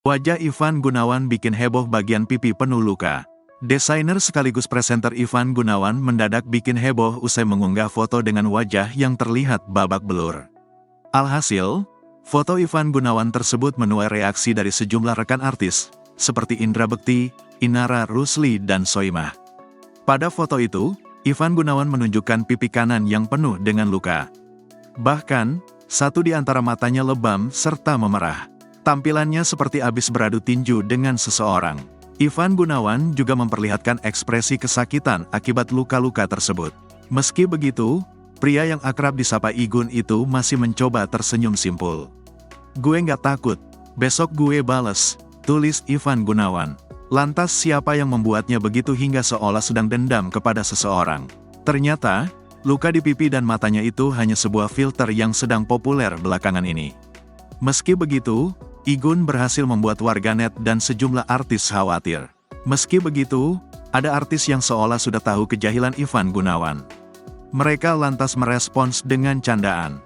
Wajah Ivan Gunawan bikin heboh bagian pipi penuh luka. Desainer sekaligus presenter Ivan Gunawan mendadak bikin heboh usai mengunggah foto dengan wajah yang terlihat babak belur. Alhasil, foto Ivan Gunawan tersebut menuai reaksi dari sejumlah rekan artis, seperti Indra Bekti, Inara Rusli, dan Soimah. Pada foto itu, Ivan Gunawan menunjukkan pipi kanan yang penuh dengan luka. Bahkan, satu di antara matanya lebam serta memerah. Tampilannya seperti habis beradu tinju dengan seseorang. Ivan Gunawan juga memperlihatkan ekspresi kesakitan akibat luka-luka tersebut. Meski begitu, pria yang akrab disapa Igun itu masih mencoba tersenyum simpul. "Gue nggak takut, besok gue bales," tulis Ivan Gunawan. Lantas siapa yang membuatnya begitu hingga seolah sedang dendam kepada seseorang? Ternyata, luka di pipi dan matanya itu hanya sebuah filter yang sedang populer belakangan ini. Meski begitu, Igun berhasil membuat warganet dan sejumlah artis khawatir. Meski begitu, ada artis yang seolah sudah tahu kejahilan Ivan Gunawan. Mereka lantas merespons dengan candaan.